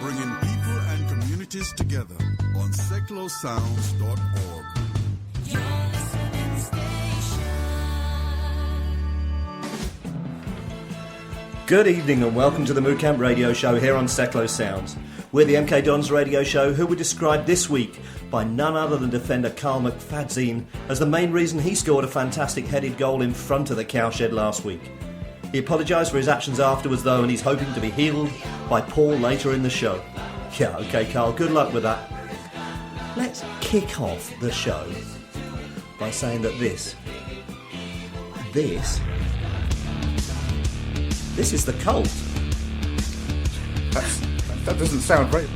Bringing people and communities together on seclosounds.org. Good evening and welcome to the MooCamp Radio Show here on Seclo Sounds. We're the MK Dons radio show who were described this week by none other than defender Carl McFadzine as the main reason he scored a fantastic headed goal in front of the cowshed last week. He apologised for his actions afterwards though, and he's hoping to be healed by Paul later in the show. Yeah, okay Carl, good luck with that. Let's kick off the show by saying that this is the Cult. That doesn't sound right.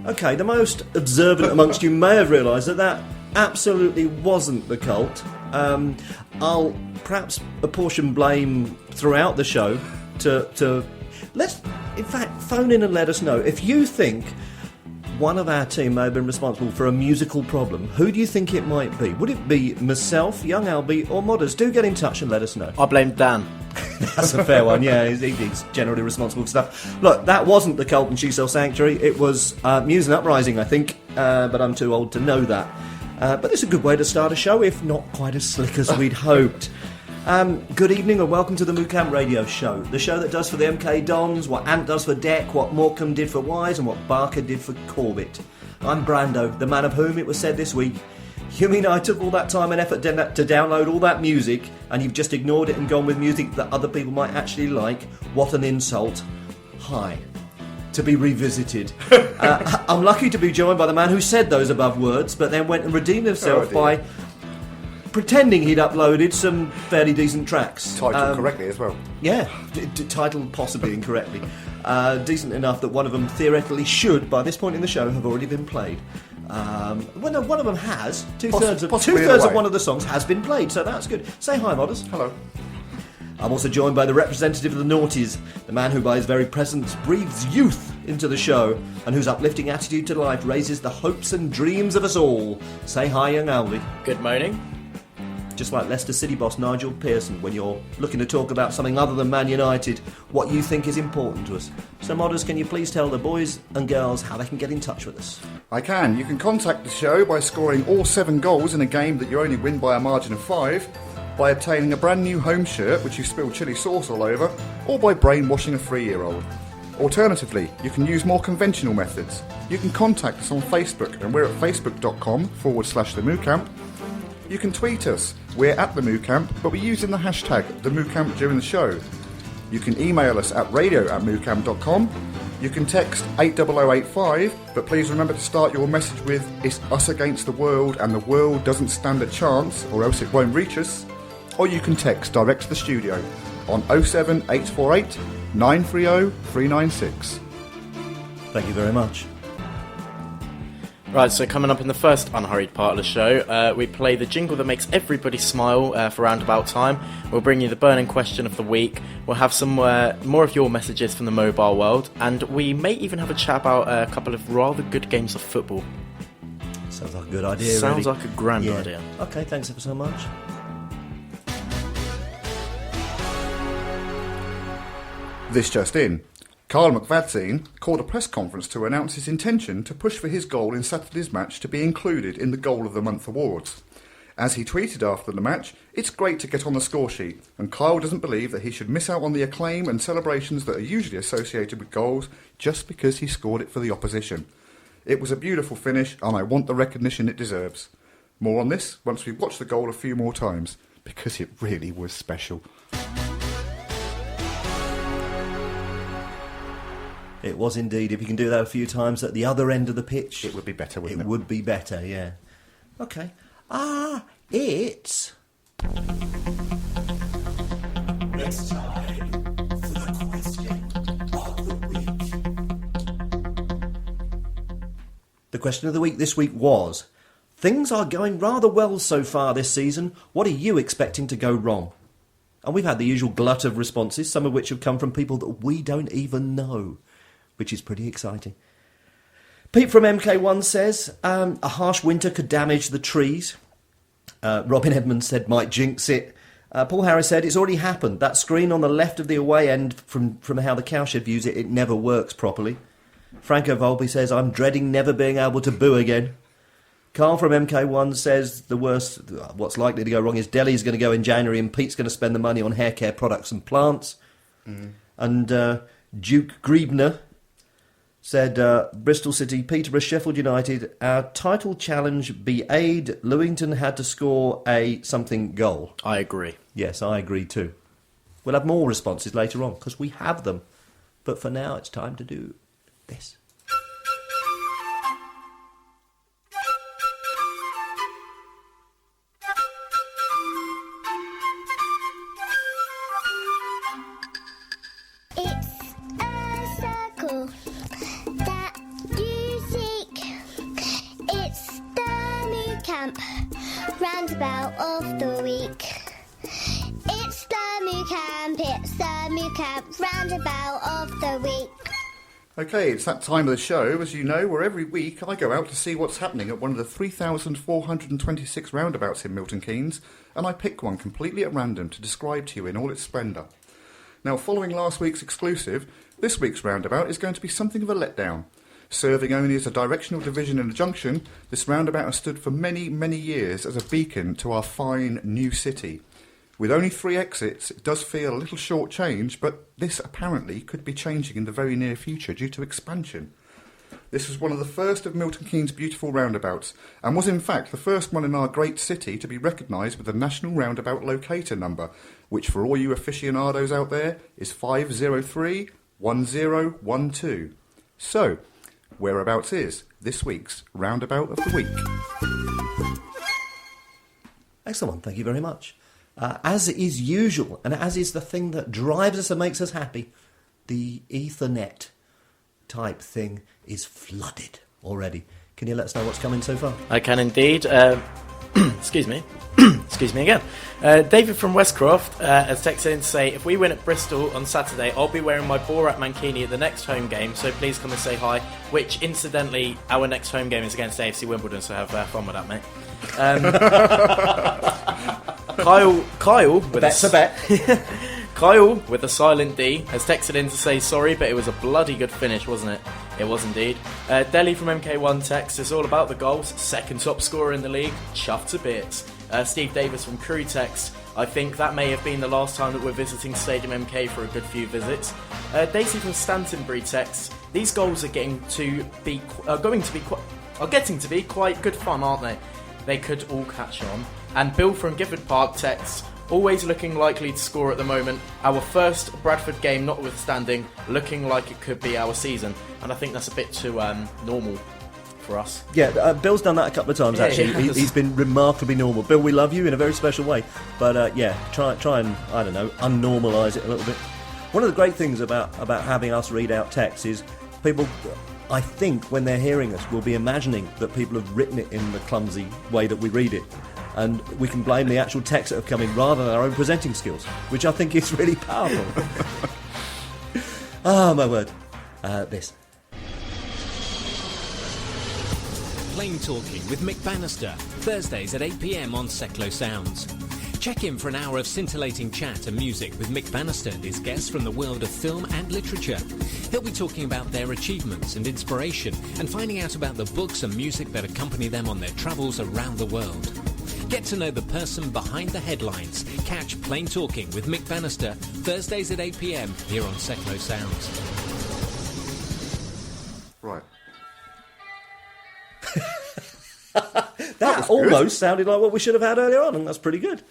Okay, the most observant amongst you may have realised that absolutely wasn't the Cult. I'll perhaps apportion blame throughout the show to let's, in fact, phone in and let us know if you think one of our team may have been responsible for a musical problem. Who do you think it might be? Would it be myself, Young Albie, or Modders? Do get in touch and let us know. I blame Dan. That's a fair one, yeah. He's generally responsible for stuff. Look, that wasn't the Cult and She Sells Sanctuary. It was Muse and Uprising, I think, but I'm too old to know that. But it's a good way to start a show, if not quite as slick as we'd hoped. Good evening and welcome to the MooCamp Radio Show, the show that does for the MK Dons what Ant does for Deck, what Morecambe did for Wise, and what Barker did for Corbett. I'm Brando, the man of whom it was said this week, you mean I took all that time and effort to download all that music and you've just ignored it and gone with music that other people might actually like? What an insult. Hi. To be revisited. I'm lucky to be joined by the man who said those above words but then went and redeemed himself by pretending he'd uploaded some fairly decent tracks. Titled correctly as well. Yeah, titled possibly incorrectly. Decent enough that one of them theoretically should, by this point in the show, have already been played. One of them has. Two-thirds of one of the songs has been played, so that's good. Say hi, Modders. Hello. I'm also joined by the representative of the noughties, the man who by his very presence breathes youth into the show, and whose uplifting attitude to life raises the hopes and dreams of us all. Say hi, young Alvy. Good morning. Just like Leicester City boss Nigel Pearson, when you're looking to talk about something other than Man United, what you think is important to us. So, Modders, can you please tell the boys and girls how they can get in touch with us? I can. You can contact the show by scoring all 7 goals in a game that you only win by a margin of 5, by obtaining a brand new home shirt which you spilled chilli sauce all over, or by brainwashing a 3-year-old. Alternatively, you can use more conventional methods. You can contact us on Facebook, and we're at facebook.com/the MooCamp. You can tweet us. We're at the MooCamp, but we're using the hashtag the MooCamp during the show. You can email us at radio@moocamp.com. You can text 80085, but please remember to start your message with "It's us against the world and the world doesn't stand a chance, or else it won't reach us." Or you can text direct to the studio on 07848 930 396. Thank you very much. Right, so coming up in the first unhurried part of the show, we play the jingle that makes everybody smile for roundabout time. We'll bring you the burning question of the week. We'll have some more of your messages from the mobile world, and we may even have a chat about a couple of rather good games of football. Sounds like a good idea. Sounds really. like a grand idea. Okay, thanks ever so much. This just in. Carl McVadzine called a press conference to announce his intention to push for his goal in Saturday's match to be included in the Goal of the Month awards. As he tweeted after the match, "It's great to get on the score sheet, and Kyle doesn't believe that he should miss out on the acclaim and celebrations that are usually associated with goals just because he scored it for the opposition. It was a beautiful finish, and I want the recognition it deserves." More on this once we've watched the goal a few more times, because it really was special. It was indeed. If you can do that a few times at the other end of the pitch, It would be better, wouldn't it? It would be better, yeah. Okay. It's... It's time for the question of the week. The question of the week this week was, things are going rather well so far this season. What are you expecting to go wrong? And we've had the usual glut of responses, some of which have come from people that we don't even know, which is pretty exciting. Pete from MK1 says, a harsh winter could damage the trees. Robin Edmonds said, might jinx it. Paul Harris said, it's already happened. That screen on the left of the away end, from how the cowshed views it, it never works properly. Franco Volpe says, I'm dreading never being able to boo again. Carl from MK1 says, the worst, what's likely to go wrong is Delhi's going to go in January and Pete's going to spend the money on hair care products and plants. And Duke Griebner said, Bristol City, Peterborough, Sheffield United, our title challenge be aid. Lewington had to score a something goal. I agree. Yes, I agree too. We'll have more responses later on, because we have them. But for now, it's time to do this. Roundabout of the week. It's the MooCamp, roundabout of the week. Okay, it's that time of the show, as you know, where every week I go out to see what's happening at one of the 3,426 roundabouts in Milton Keynes, and I pick one completely at random to describe to you in all its splendour. Now, following last week's exclusive, this week's roundabout is going to be something of a letdown. Serving only as a directional division in a junction, this roundabout has stood for many, many years as a beacon to our fine new city. With only 3 exits, it does feel a little short-changed, but this apparently could be changing in the very near future due to expansion. This was one of the first of Milton Keynes' beautiful roundabouts, and was in fact the first one in our great city to be recognised with the National Roundabout Locator number, which for all you aficionados out there is 5031012. So, whereabouts is this week's Roundabout of the Week? Excellent, thank you very much. As is usual, and as is the thing that drives us and makes us happy, the Ethernet type thing is flooded already. Can you let us know what's coming so far? I can indeed. Excuse me. Excuse me again. David from Westcroft has texted in to say, if we win at Bristol on Saturday, I'll be wearing my Borat mankini at the next home game, so please come and say hi, which, incidentally, our next home game is against AFC Wimbledon, so have fun with that, mate. Kyle with That's a bet. Kyle, with a silent D, has texted in to say sorry, but it was a bloody good finish, wasn't it? It was indeed. Delhi from MK1 text, it's all about the goals. Second top scorer in the league. Chuffed to bits. Steve Davis from Crewe text, I think that may have been the last time that we're visiting Stadium MK for a good few visits. Daisy from Stantonbury text, these goals are getting to be quite good fun, aren't they? They could all catch on. And Bill from Gifford Park texts, always looking likely to score at the moment. Our first Bradford game notwithstanding, looking like it could be our season. And I think that's a bit too normal for us. Yeah, Bill's done that a couple of times, actually. Yeah. He's been remarkably normal. Bill, we love you in a very special way. But try and, I don't know, unnormalise it a little bit. One of the great things about having us read out text is people, I think, when they're hearing us, will be imagining that people have written it in the clumsy way that we read it. And we can blame the actual text that have come in rather than our own presenting skills, which I think is really powerful. Oh, my word. This. Plain Talking with Mick Bannister, Thursdays at 8 p.m. on Seclo Sounds. Check in for an hour of scintillating chat and music with Mick Bannister and his guests from the world of film and literature. He'll be talking about their achievements and inspiration and finding out about the books and music that accompany them on their travels around the world. Get to know the person behind the headlines. Catch Plain Talking with Mick Bannister, Thursdays at 8 p.m. here on Seclo Sounds. Right. That almost sounded like what we should have had earlier on, and that's pretty good.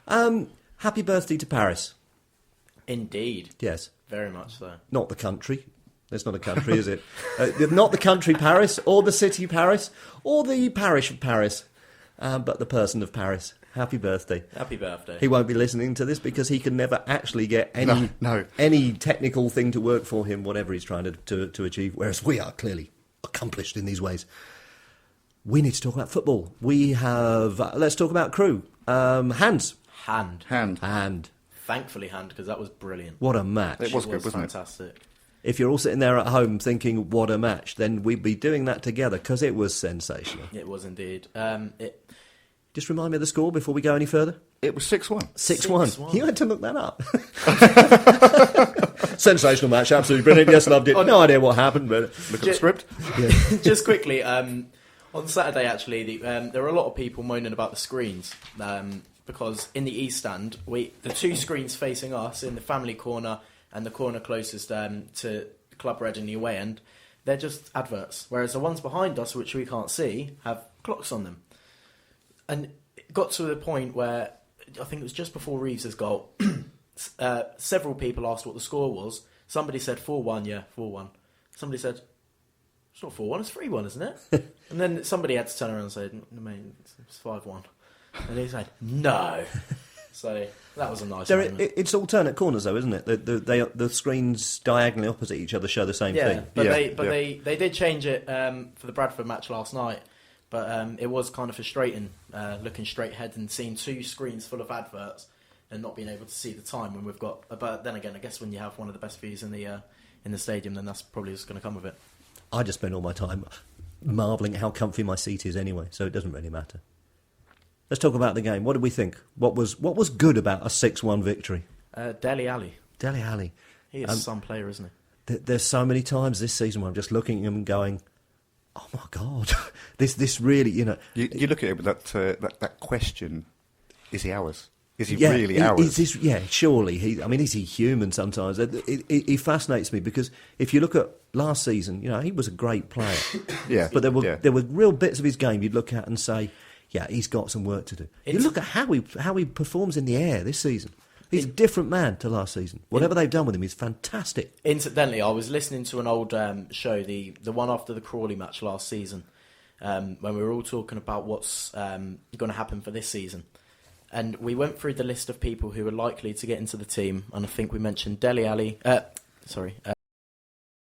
Happy birthday to Paris. Indeed. Yes. Very much so. Not the country. There's not a country, is it? Not the country Paris, or the city Paris, or the parish of Paris, but the person of Paris. Happy birthday. Happy birthday. He won't be listening to this because he can never actually get any technical thing to work for him, whatever he's trying to achieve, whereas we are clearly accomplished in these ways. We need to talk about football. We have... let's talk about Crewe. Hands. Hand. Thankfully hand, because that was brilliant. What a match. It was good, wasn't it? Fantastic. If you're all sitting there at home thinking, what a match, then we'd be doing that together, because it was sensational. It was indeed. Just remind me of the score before we go any further. It was 6-1. 6-1. You had to look that up. Sensational match, absolutely brilliant. Yes, loved it. No idea what happened, but... Look at the script. Yeah. Just quickly, on Saturday, actually, there were a lot of people moaning about the screens because in the East Stand, the two screens facing us in the family corner and the corner closest to Club Red in the away end, they're just adverts, whereas the ones behind us, which we can't see, have clocks on them. And it got to the point where, I think it was just before Reeves' goal, several people asked what the score was. Somebody said 4-1, yeah, 4-1. Somebody said... It's not 4-1, it's 3-1, isn't it? And then somebody had to turn around and say, mate, it's 5-1. And he said, no. So that was a nice moment. It's alternate corners, though, isn't it? The screens diagonally opposite each other show the same thing. But they did change it for the Bradford match last night. But it was kind of frustrating looking straight ahead and seeing two screens full of adverts and not being able to see the time when we've got... But then again, I guess when you have one of the best views in the stadium, then that's probably what's going to come of it. I just spend all my time marvelling at how comfy my seat is anyway, so it doesn't really matter. Let's talk about the game. What did we think? What was good about a 6-1 victory? Dele Alli. Dele Alli. He is some player, isn't he? There's so many times this season where I'm just looking at him and going, oh my God, this really, you know... You look at it with that question, is he ours? Is he really ours? Surely. Is he human sometimes? He fascinates me because if you look at last season, he was a great player. Yeah. But there were real bits of his game you'd look at and say, yeah, he's got some work to do. You look at how he performs in the air this season. He's a different man to last season. Whatever they've done with him is fantastic. Incidentally, I was listening to an old show, the one after the Crawley match last season, when we were all talking about what's going to happen for this season. And we went through the list of people who were likely to get into the team, and I think we mentioned Dele Alli.